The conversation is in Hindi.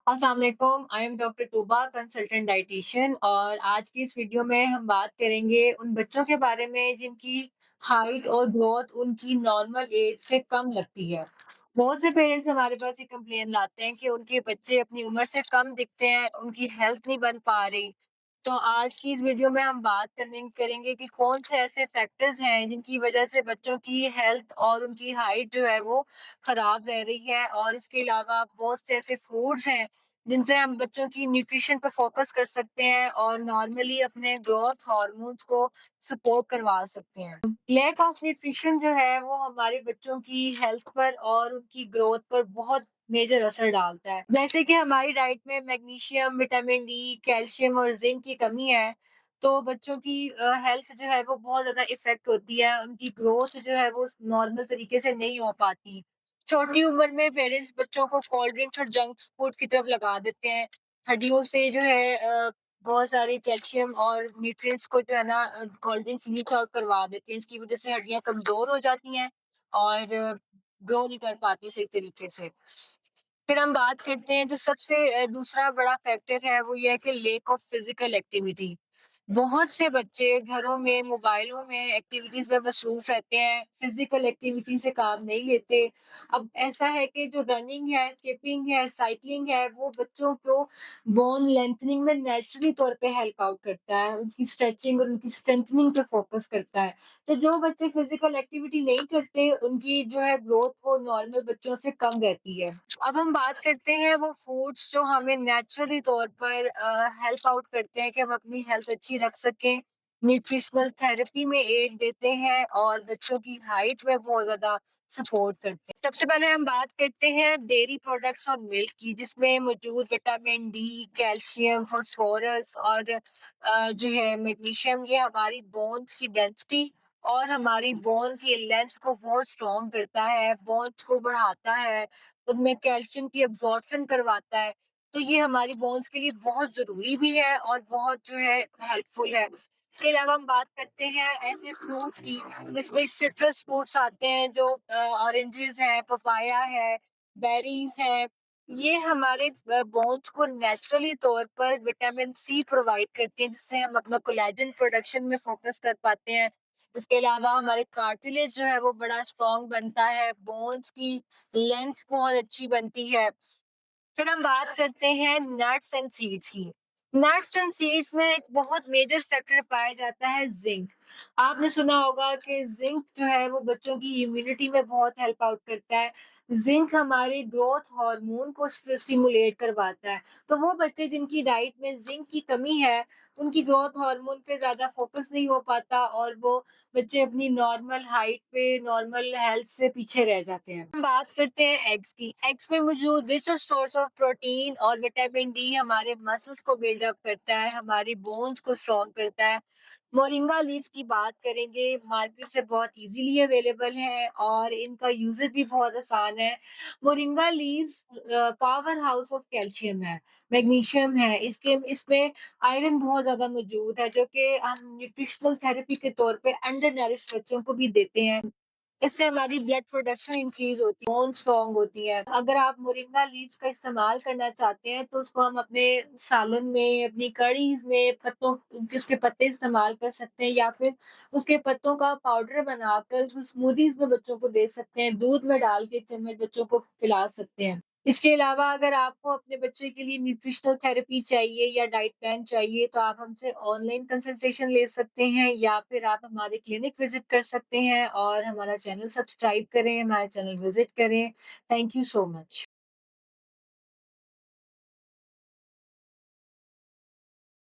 अस्सलाम वालेकुम, I am doctor Tuba, consultant dietitian और आज की इस वीडियो में हम बात करेंगे उन बच्चों के बारे में जिनकी हाइट और ग्रोथ उनकी नॉर्मल एज से कम लगती है। बहुत से पेरेंट्स हमारे पास ये कंप्लेन लाते हैं कि उनके बच्चे अपनी उम्र से कम दिखते हैं, उनकी हेल्थ नहीं बन पा रही। तो आज की इस वीडियो में हम बात करने करेंगे कि कौन से ऐसे फैक्टर्स हैं जिनकी वजह से बच्चों की हेल्थ और उनकी हाइट जो है वो खराब रह रही है, और इसके अलावा बहुत से ऐसे फूड्स हैं जिनसे हम बच्चों की न्यूट्रिशन पर फोकस कर सकते हैं और नॉर्मली अपने ग्रोथ हार्मोन्स को सपोर्ट करवा सकते हैं। लैक ऑफ न्यूट्रिशन जो है वो हमारे बच्चों की हेल्थ पर और उनकी ग्रोथ पर बहुत मेजर असर डालता है। जैसे कि हमारी डाइट में मैग्नीशियम, विटामिन डी, कैल्शियम और जिंक की कमी है, तो बच्चों की हेल्थ जो है वो बहुत ज़्यादा इफ़ेक्ट होती है, उनकी ग्रोथ जो है वो नॉर्मल तरीके से नहीं हो पाती। छोटी उम्र में पेरेंट्स बच्चों को कोल्ड ड्रिंक्स और जंक फूड की तरफ लगा देते हैं। हड्डियों से जो है बहुत सारे कैल्शियम और न्यूट्रिएंट्स को जो है ना कोल्ड ड्रिंक्स लीच आउट करवा देते हैं। इसकी वज़ह से हड्डियाँ कमज़ोर हो जाती हैं और ग्रो नहीं कर पाती सही तरीके से। फिर हम बात करते हैं जो सबसे दूसरा बड़ा फैक्टर है वो ये है कि लैक ऑफ फिजिकल एक्टिविटी। बहुत से बच्चे घरों में मोबाइलों में एक्टिविटीज में मसरूफ रहते हैं, फिजिकल एक्टिविटी से काम नहीं लेते। अब ऐसा है कि जो रनिंग है, स्किपिंग है, साइकिलिंग है, वो बच्चों को बोन लेंथनिंग में नेचुरली तौर पे हेल्प आउट करता है, उनकी स्ट्रेचिंग और उनकी स्ट्रेंथनिंग पे फोकस करता है। तो जो बच्चे फिजिकल एक्टिविटी नहीं करते उनकी जो है ग्रोथ वो नॉर्मल बच्चों से कम रहती है। अब हम बात करते हैं वो फूड्स जो हमें नेचुरली तौर पर हेल्प आउट करते हैं कि हम अपनी हेल्थ अच्छी रख सकें, न्यूट्रिशनल थेरेपी में एड देते हैं और बच्चों की हाइट में बहुत ज़्यादा सपोर्ट करते हैं। सबसे पहले हम बात करते हैं डेयरी प्रोडक्ट्स और मिल्क की, जिसमें मौजूद विटामिन डी, कैल्शियम, फास्फोरस और जो है मैग्नीशियम, ये हमारी बोन्स की डेंसिटी और हमारी बोन की लेंथ को बहुत स्ट्रॉन्ग करता है, बोन्स को बढ़ाता है, उनमें कैल्शियम की अब्जॉर्प्शन करवाता है। तो ये हमारी बोन्स के लिए बहुत ज़रूरी भी है और बहुत जो है हेल्पफुल है। इसके अलावा हम बात करते हैं ऐसे फ्रूट्स की जिसमें सिट्रस फ्रूट्स आते हैं, जो ऑरेंजेस हैं, पपाया है, बेरीज़ हैं। ये हमारे बोन्स को नेचुरली तौर पर विटामिन सी प्रोवाइड करती हैं, जिससे हम अपना कोलेजन प्रोडक्शन में फ़ोकस कर पाते हैं। इसके अलावा हमारे कार्टिलेज जो है वो बड़ा स्ट्रॉन्ग बनता है, बोन्स की लेंथ बहुत अच्छी बनती है। फिर हम बात करते हैं नट्स एंड सीड्स की। नट्स एंड सीड्स में एक बहुत मेजर फैक्टर पाया जाता है जिंक। आपने सुना होगा कि जिंक जो है वो बच्चों की इम्यूनिटी में बहुत हेल्प आउट करता है। जिंक हमारे ग्रोथ हार्मोन को स्टिमुलेट करवाता है। तो वो बच्चे जिनकी डाइट में जिंक की कमी है, उनकी ग्रोथ हार्मोन पे ज्यादा फोकस नहीं हो पाता और वो बच्चे अपनी नॉर्मल हाइट पे, नॉर्मल हेल्थ से पीछे रह जाते हैं। हम बात करते हैं एग्स की। एग्स में मौजूद रिच सोर्स ऑफ प्रोटीन और विटामिन डी हमारे मसल्स को बिल्ड अप करता है, हमारी बोन्स को स्ट्रॉन्ग करता है। मोरिंगा लीव्स की बात करेंगे, मार्केट से बहुत इजीली अवेलेबल है और इनका यूजेस भी बहुत आसान है। Moringa leaves power house of calcium है, मैग्नीशियम है, इसके इसमें आयरन बहुत ज्यादा मौजूद है, जो कि हम न्यूट्रिशनल थेरेपी के तौर पे अंडर नरिश बच्चों को भी देते हैं। इससे हमारी ब्लड प्रोडक्शन इंक्रीज होती है, बोन स्ट्रॉन्ग होती है। अगर आप मोरिंगा लीव्स का इस्तेमाल करना चाहते हैं तो उसको हम अपने सालन में, अपनी कढ़ीज में पत्तों उसके पत्ते इस्तेमाल कर सकते हैं, या फिर उसके पत्तों का पाउडर बनाकर उसको स्मूदीज में बच्चों को दे सकते हैं, दूध में डाल के चम्मच बच्चों को पिला सकते हैं। इसके अलावा अगर आपको अपने बच्चे के लिए न्यूट्रिशनल थेरेपी चाहिए या डाइट प्लान चाहिए तो आप हमसे ऑनलाइन कंसल्टेशन ले सकते हैं, या फिर आप हमारे क्लिनिक विजिट कर सकते हैं और हमारा चैनल सब्सक्राइब करें, हमारा चैनल विजिट करें। Thank you so much.